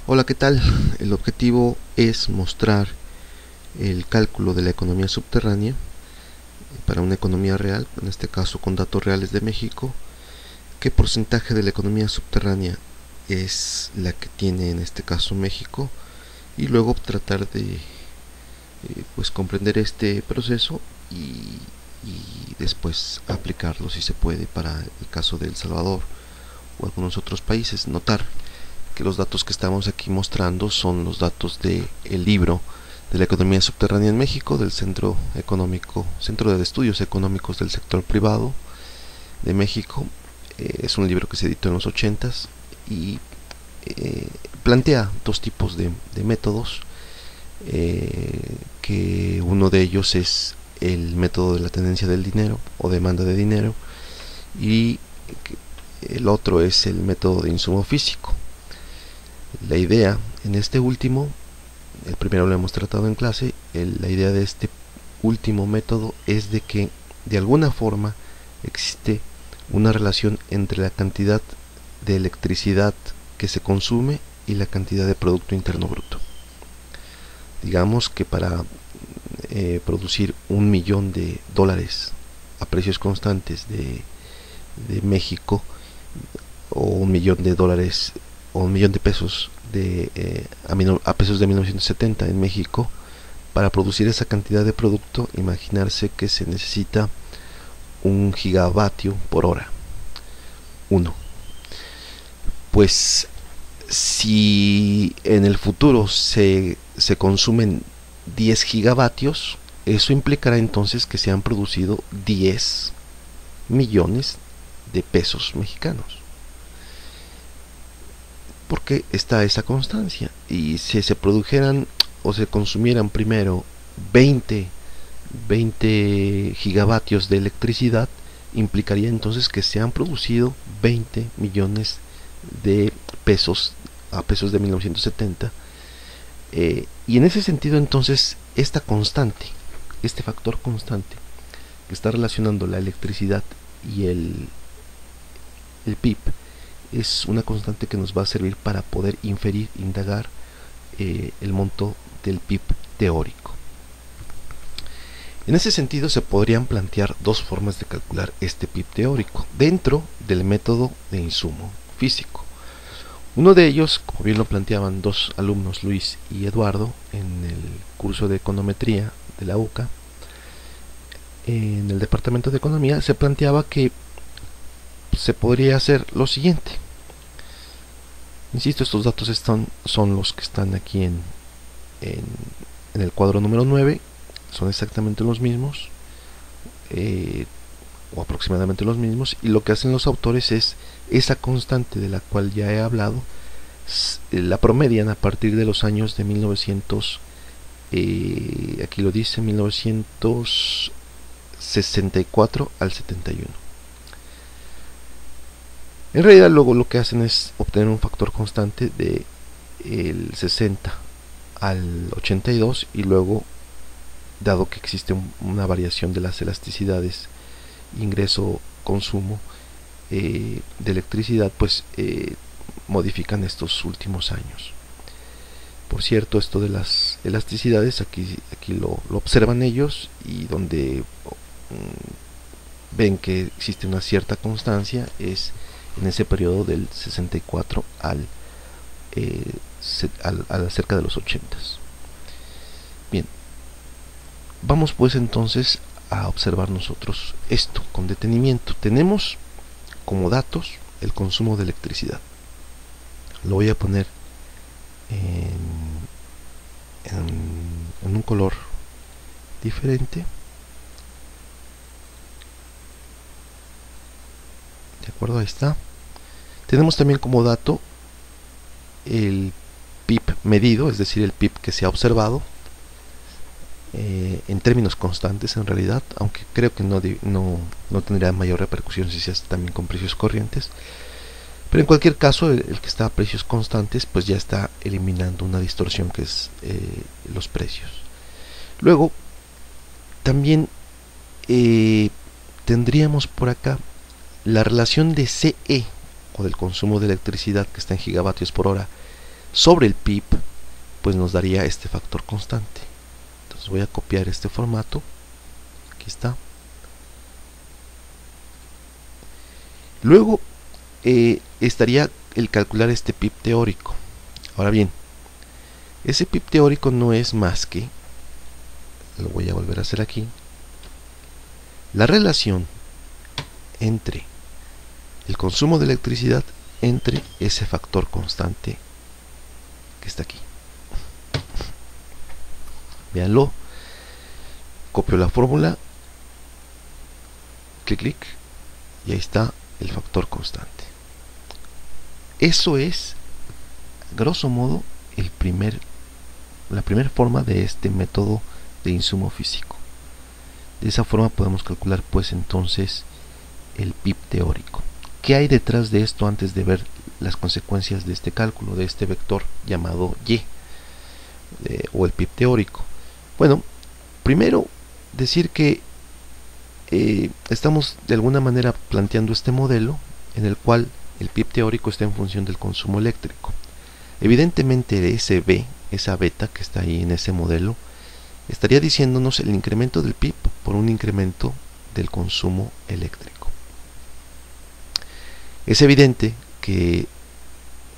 Hola, ¿qué tal? El objetivo es mostrar el cálculo de la economía subterránea para una economía real, en este caso con datos reales de México. ¿Qué porcentaje de la economía subterránea es la que tiene en este caso México? Y luego tratar de pues comprender este proceso y después aplicarlo si se puede para el caso de El Salvador o algunos otros países. Notar que los datos que estamos aquí mostrando son los datos del libro de la economía subterránea en México, del Centro de Estudios Económicos del Sector Privado de México. Es un libro que se editó en los 80s y plantea dos tipos de métodos, que uno de ellos es el método de la tendencia del dinero o demanda de dinero, y el otro es el método de insumo físico. La idea en este último, el primero lo hemos tratado en clase, la idea de este último método es de que de alguna forma existe una relación entre la cantidad de electricidad que se consume y la cantidad de Producto Interno Bruto. Digamos que para producir $1.000.000 a precios constantes de México, o $1.000.000 o $1.000.000 a pesos de 1970 en México, para producir esa cantidad de producto, imaginarse que se necesita 1 gigavatio por hora. Uno. Pues si en el futuro se consumen 10 gigavatios, eso implicará entonces que se han producido 10 millones de pesos mexicanos, porque está esa constancia. Y si se produjeran o se consumieran primero 20 gigavatios de electricidad, implicaría entonces que se han producido 20 millones de pesos a pesos de 1970. Y en ese sentido entonces esta constante, este factor constante que está relacionando la electricidad y el PIB, es una constante que nos va a servir para poder inferir, indagar el monto del PIB teórico. En ese sentido se podrían plantear dos formas de calcular este PIB teórico dentro del método de insumo físico. Uno de ellos, como bien lo planteaban dos alumnos, Luis y Eduardo, en el curso de econometría de la UCA, en el departamento de economía, se planteaba que se podría hacer lo siguiente. Insisto, estos datos son los que están aquí en el cuadro número 9, son exactamente los mismos, o aproximadamente los mismos, y lo que hacen los autores es esa constante de la cual ya he hablado, la promedian a partir de los años de 1900, aquí lo dice, 1964 al 71. En realidad luego lo que hacen es obtener un factor constante de el 60 al 82, y luego, dado que existe una variación de las elasticidades ingreso-consumo de electricidad, pues modifican estos últimos años. Por cierto, esto de las elasticidades, aquí lo observan ellos, y donde ven que existe una cierta constancia es en ese periodo del 64 al cerca de los 80. Bien, vamos pues entonces a observar nosotros esto con detenimiento. Tenemos como datos el consumo de electricidad. Lo voy a poner en un color diferente. De acuerdo, ahí está. Tenemos también como dato el PIB medido, es decir, el PIB que se ha observado, en términos constantes en realidad, aunque creo que no tendría mayor repercusión si se hace también con precios corrientes. Pero en cualquier caso, el que está a precios constantes pues ya está eliminando una distorsión que es los precios. Luego también tendríamos por acá la relación de CE, o del consumo de electricidad, que está en gigavatios por hora, sobre el PIB, pues nos daría este factor constante. Entonces voy a copiar este formato, aquí está. Luego estaría el calcular este PIB teórico. Ahora bien, ese PIB teórico no es más que, lo voy a volver a hacer aquí, la relación entre el consumo de electricidad entre ese factor constante que está aquí. Véanlo, copio la fórmula, clic, y ahí está el factor constante. Eso es, grosso modo, la primera forma de este método de insumo físico. De esa forma podemos calcular pues entonces el PIB teórico. ¿Qué hay detrás de esto antes de ver las consecuencias de este cálculo, de este vector llamado Y, o el PIB teórico? Bueno, primero decir que estamos de alguna manera planteando este modelo en el cual el PIB teórico está en función del consumo eléctrico. Evidentemente ese B, esa beta que está ahí en ese modelo, estaría diciéndonos el incremento del PIB por un incremento del consumo eléctrico. Es evidente que,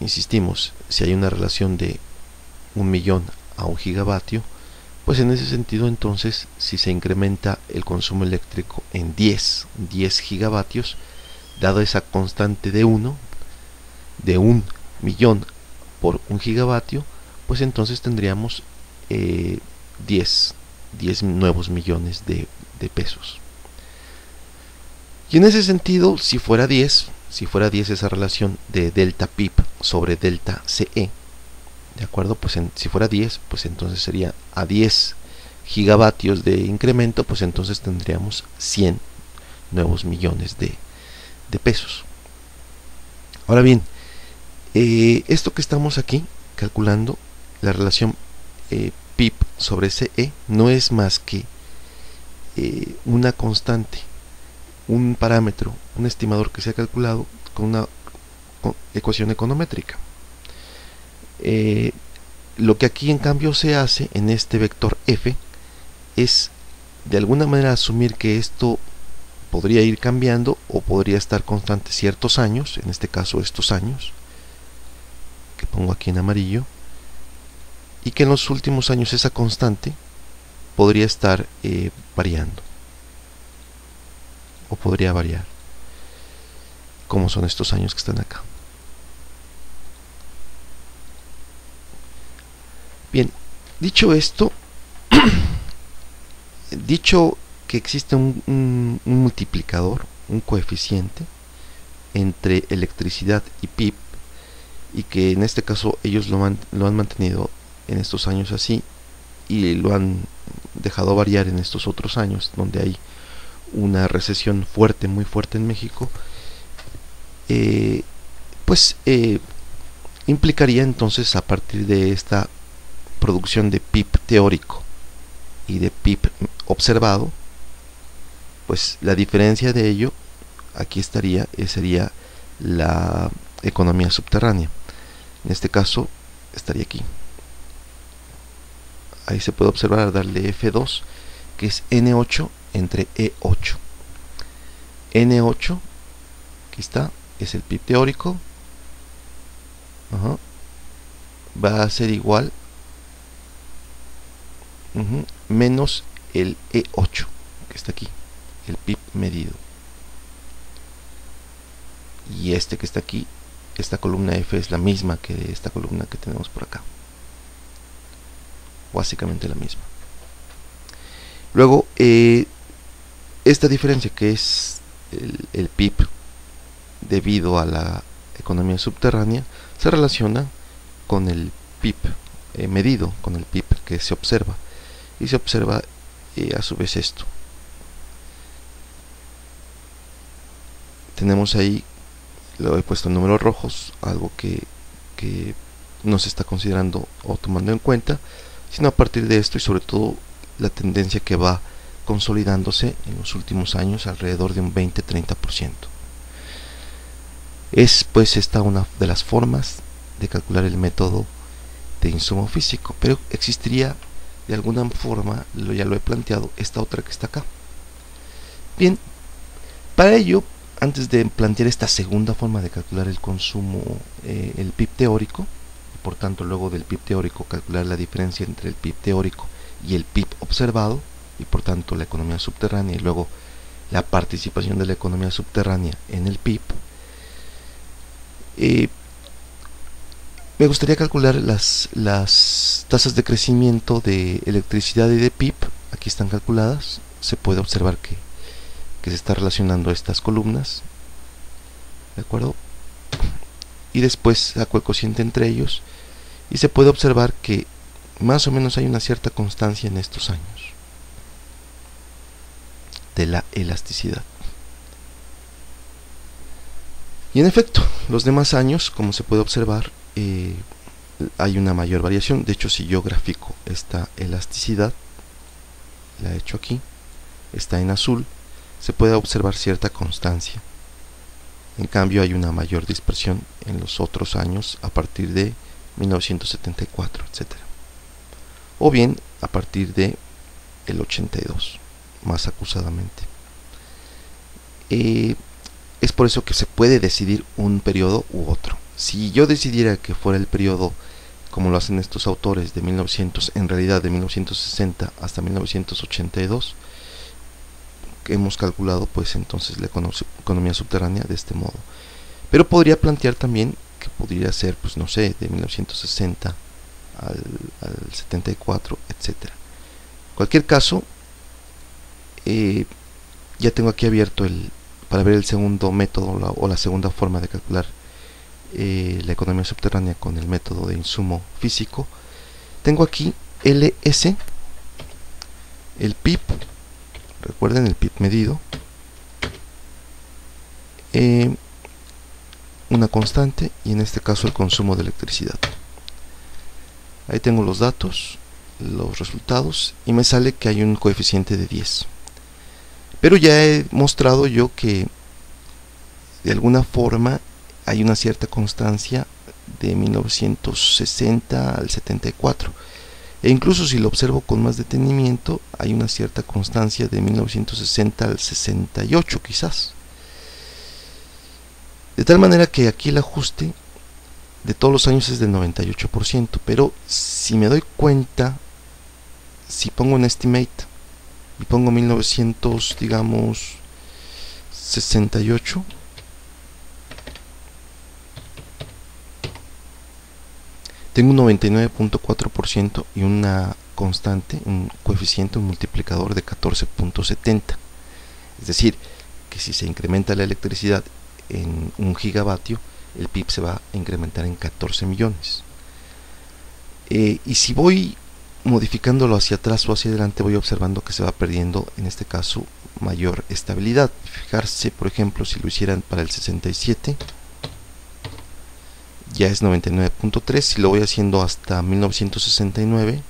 insistimos, si hay una relación de 1.000.000 a 1 gigavatio, pues en ese sentido entonces si se incrementa el consumo eléctrico en 10 gigavatios, dado esa constante de 1 millón por 1 gigavatio, pues entonces tendríamos 10 nuevos millones de pesos. Y en ese sentido, si fuera 10 esa relación de delta PIB sobre delta CE, ¿de acuerdo? Pues si fuera 10, pues entonces sería a 10 gigavatios de incremento, pues entonces tendríamos 100 nuevos millones de pesos. Ahora bien, esto que estamos aquí calculando, la relación PIB sobre CE, no es más que una constante, un parámetro, un estimador que se ha calculado con una ecuación econométrica. Lo que aquí en cambio se hace en este vector F es de alguna manera asumir que esto podría ir cambiando o podría estar constante ciertos años, en este caso estos años que pongo aquí en amarillo, y que en los últimos años esa constante podría estar variando o podría variar, como son estos años que están acá. Bien, dicho esto, dicho que existe un multiplicador, un coeficiente entre electricidad y PIB, y que en este caso ellos lo han mantenido en estos años así y lo han dejado variar en estos otros años donde hay una recesión fuerte, muy fuerte en México, implicaría entonces, a partir de esta producción de PIB teórico y de PIB observado, pues la diferencia de ello aquí sería la economía subterránea. En este caso estaría aquí. Ahí se puede observar, darle F2, que es N8 entre E8. N8, aquí está, es el PIB teórico. Va a ser igual menos el E8, que está aquí, el PIB medido. Y este que está aquí, esta columna F es la misma que esta columna que tenemos por acá, básicamente la misma. Luego esta diferencia, que es el PIB debido a la economía subterránea, se relaciona con el PIB medido, con el PIB que se observa, y se observa a su vez esto. Tenemos ahí, lo he puesto en números rojos, algo que no se está considerando o tomando en cuenta, sino a partir de esto, y sobre todo la tendencia que va consolidándose en los últimos años alrededor de un 20-30%. Es pues esta una de las formas de calcular el método de insumo físico, pero existiría de alguna forma, ya lo he planteado, esta otra que está acá. Bien, para ello, antes de plantear esta segunda forma de calcular el consumo, el PIB teórico, y por tanto luego del PIB teórico calcular la diferencia entre el PIB teórico y el PIB observado, y por tanto la economía subterránea y luego la participación de la economía subterránea en el PIB, me gustaría calcular las tasas de crecimiento de electricidad y de PIB. Aquí están calculadas. Se puede observar que se está relacionando estas columnas, ¿de acuerdo? Y después saco el cociente entre ellos y se puede observar que más o menos hay una cierta constancia en estos años de la elasticidad. Y en efecto, los demás años, como se puede observar, hay una mayor variación. De hecho, si yo grafico esta elasticidad, la he hecho aquí, está en azul, se puede observar cierta constancia. En cambio, hay una mayor dispersión en los otros años a partir de 1974, etc. O bien a partir de el 82, más acusadamente. Es por eso que se puede decidir un periodo u otro. Si yo decidiera que fuera el periodo, como lo hacen estos autores, de 1900, en realidad de 1960 hasta 1982, que hemos calculado pues entonces la economía subterránea de este modo. Pero podría plantear también que podría ser, pues no sé, de 1960 al 74, etc. En cualquier caso, ya tengo aquí abierto para ver el segundo método o la segunda forma de calcular la economía subterránea con el método de insumo físico. Tengo aquí LS, el PIB, recuerden el PIB medido, una constante y en este caso el consumo de electricidad. Ahí tengo los datos, los resultados y me sale que hay un coeficiente de 10. Pero ya he mostrado yo que de alguna forma hay una cierta constancia de 1960 al 74. E incluso si lo observo con más detenimiento, hay una cierta constancia de 1960 al 68 quizás. De tal manera que aquí el ajuste de todos los años es del 98%, pero si me doy cuenta, si pongo un estimate y pongo 1900, digamos, 68, tengo un 99.4% y una constante, un coeficiente, un multiplicador de 14.70. Es decir, que si se incrementa la electricidad en 1 gigavatio, el PIB se va a incrementar en 14 millones. Y si voy modificándolo hacia atrás o hacia adelante, voy observando que se va perdiendo, en este caso, mayor estabilidad. Fijarse, por ejemplo, si lo hicieran para el 67, ya es 99.3. Si lo voy haciendo hasta 1969,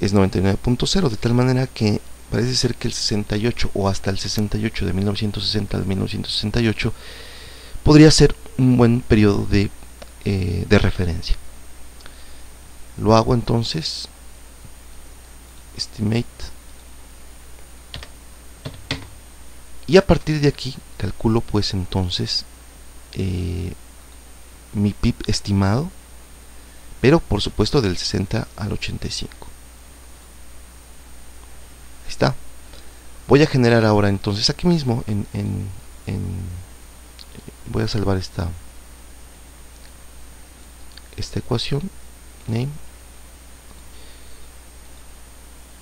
es 99.0, de tal manera que parece ser que el 68 o hasta el 68, de 1960 al 1968, podría ser un buen periodo de referencia. Lo hago entonces, estimate, y a partir de aquí calculo pues entonces mi PIB estimado, pero por supuesto del 60 al 85. Ahí está. Voy a generar ahora entonces aquí mismo voy a salvar esta ecuación, name,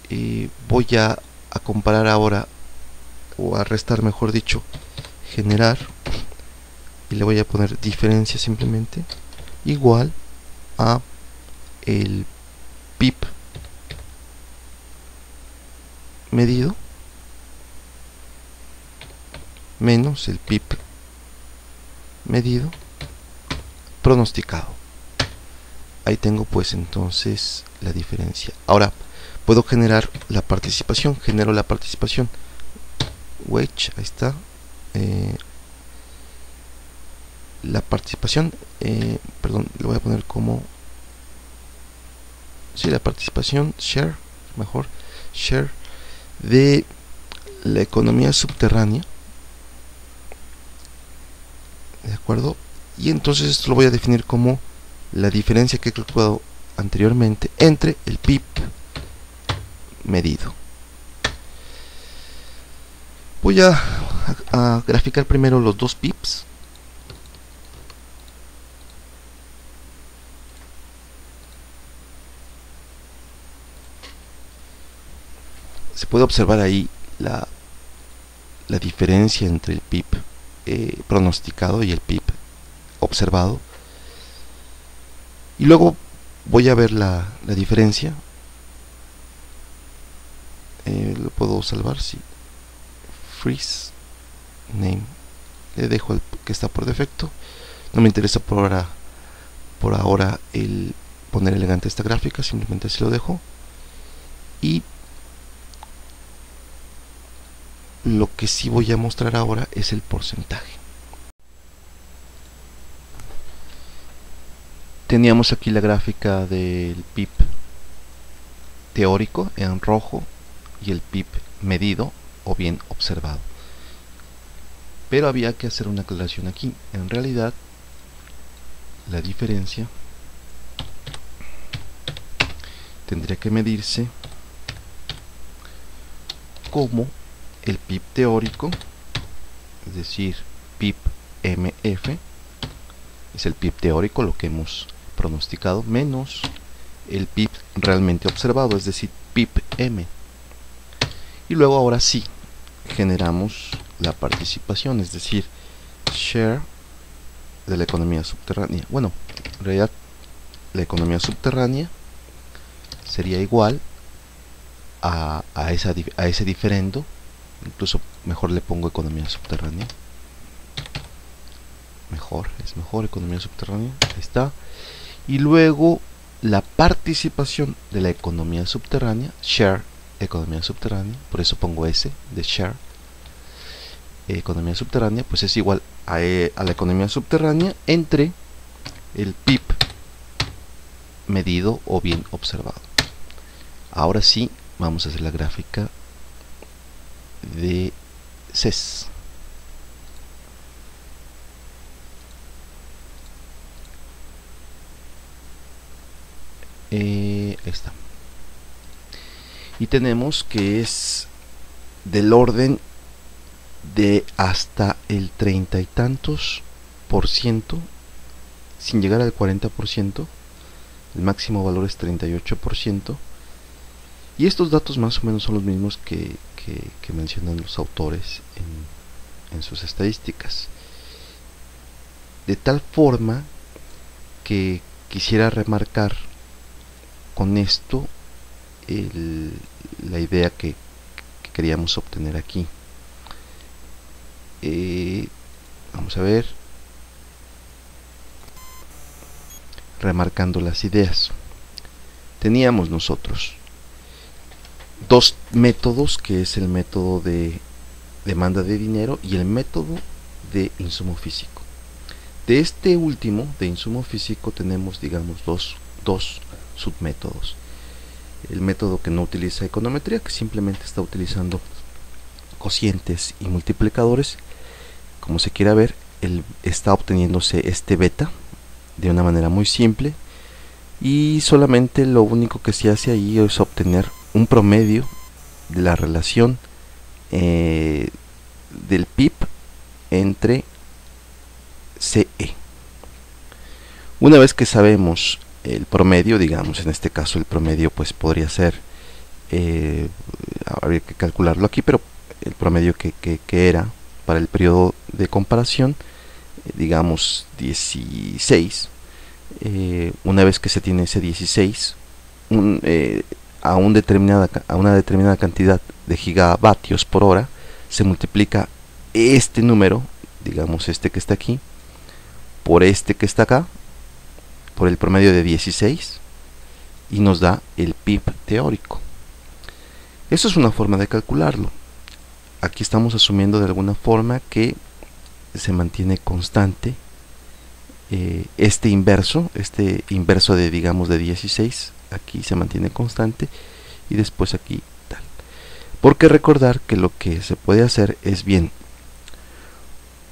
y voy a comparar ahora, o a restar mejor dicho, generar, y le voy a poner diferencia simplemente igual a el PIB medido menos el PIB medido pronosticado. Ahí tengo pues entonces la diferencia. Ahora puedo generar la participación. Genero la participación wage, ahí está, la participación, perdón, le voy a poner como, sí, la participación, share, mejor, share, de la economía subterránea, ¿de acuerdo? Y entonces esto lo voy a definir como la diferencia que he calculado anteriormente entre el PIB medido. Voy a graficar primero los dos PIBs. Se puede observar ahí la diferencia entre el PIB pronosticado y el PIB observado. Y luego voy a ver la diferencia. Lo puedo salvar, sí. Freeze name, le dejo el que está por defecto. No me interesa por ahora el poner elegante esta gráfica, simplemente así lo dejo. Y lo que sí voy a mostrar ahora es el porcentaje. Teníamos aquí la gráfica del PIB teórico en rojo y el PIB medido o bien observado. Pero había que hacer una aclaración aquí. En realidad, la diferencia tendría que medirse como el PIB teórico, es decir, PIB MF, es el PIB teórico, lo que hemos pronosticado, menos el PIB realmente observado, es decir, PIB M. Y luego ahora sí generamos la participación, es decir, share de la economía subterránea. Bueno, en realidad la economía subterránea sería igual a ese diferendo. Incluso mejor le pongo economía subterránea. Es mejor economía subterránea. Ahí está. Y luego la participación de la economía subterránea, share economía subterránea, por eso pongo S de share. Economía subterránea pues es igual a la economía subterránea entre el PIB medido o bien observado. Ahora sí vamos a hacer la gráfica de CES. Ahí está. Y tenemos que es del orden de hasta el 30 y tantos por ciento, sin llegar al 40%. El máximo valor es 38%. Y estos datos más o menos son los mismos que mencionan los autores en sus estadísticas. De tal forma que quisiera remarcar con esto la idea que queríamos obtener aquí. Vamos a ver, remarcando las ideas. Teníamos nosotros dos métodos, que es el método de demanda de dinero y el método de insumo físico. De este último, de insumo físico, tenemos, digamos, dos submétodos. El método que no utiliza econometría, que simplemente está utilizando cocientes y multiplicadores. Como se quiera ver, está obteniéndose este beta de una manera muy simple, y solamente lo único que se hace ahí es obtener un promedio de la relación del PIB entre CE. Una vez que sabemos el promedio, digamos en este caso el promedio pues podría ser, habría que calcularlo aquí, pero el promedio que era para el periodo de comparación, digamos 16, una vez que se tiene ese 16 a una determinada cantidad de gigavatios por hora, se multiplica este número, digamos este que está aquí, por este que está acá, por el promedio de 16, y nos da el PIB teórico. Eso es una forma de calcularlo. Aquí estamos asumiendo de alguna forma que se mantiene constante este inverso de, digamos, de 16, aquí se mantiene constante, y después aquí tal. Porque recordar que lo que se puede hacer es bien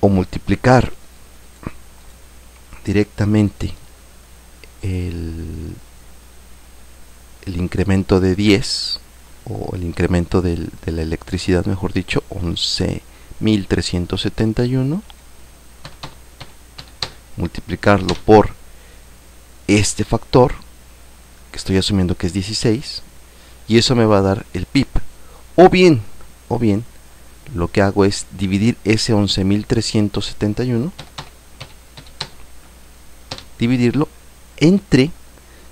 o multiplicar directamente el incremento de 10, o el incremento de la electricidad, mejor dicho, 11.371, multiplicarlo por este factor, que estoy asumiendo que es 16, y eso me va a dar el PIB. O bien, lo que hago es dividir ese 11.371, dividirlo entre,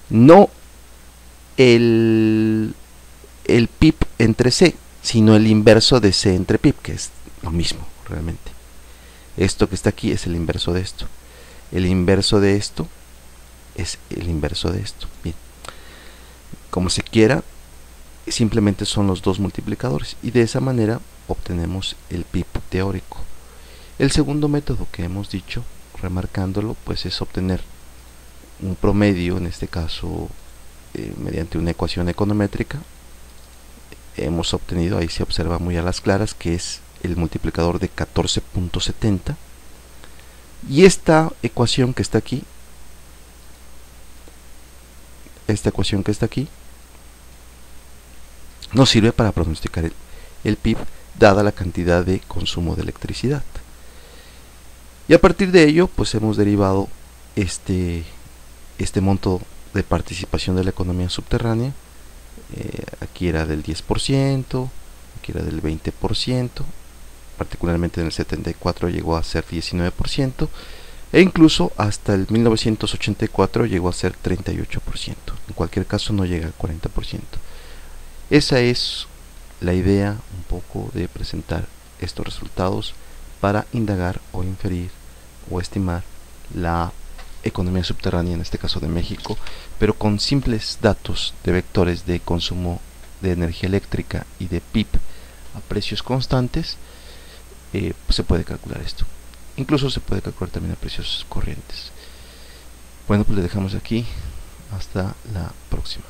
no el PIB entre C, sino el inverso de C entre PIB, que es lo mismo realmente. Esto que está aquí es el inverso de esto. El inverso de esto es el inverso de esto. Bien, como se quiera, simplemente son los dos multiplicadores, y de esa manera obtenemos el PIB teórico. El segundo método que hemos dicho, remarcándolo, pues es obtener un promedio, en este caso mediante una ecuación econométrica. Hemos obtenido, ahí se observa muy a las claras, que es el multiplicador de 14.70, y esta ecuación que está aquí, nos sirve para pronosticar el PIB dada la cantidad de consumo de electricidad. Y a partir de ello, pues hemos derivado este monto de participación de la economía subterránea. Aquí era del 10%, aquí era del 20%, particularmente en el 74 llegó a ser 19%, e incluso hasta el 1984 llegó a ser 38%. En cualquier caso no llega al 40%. Esa es la idea un poco de presentar estos resultados para indagar o inferir o estimar la economía subterránea, en este caso de México, pero con simples datos de vectores de consumo de energía eléctrica y de PIB a precios constantes. Se puede calcular esto. Incluso se puede calcular también a precios corrientes. Bueno, pues le dejamos aquí. Hasta la próxima.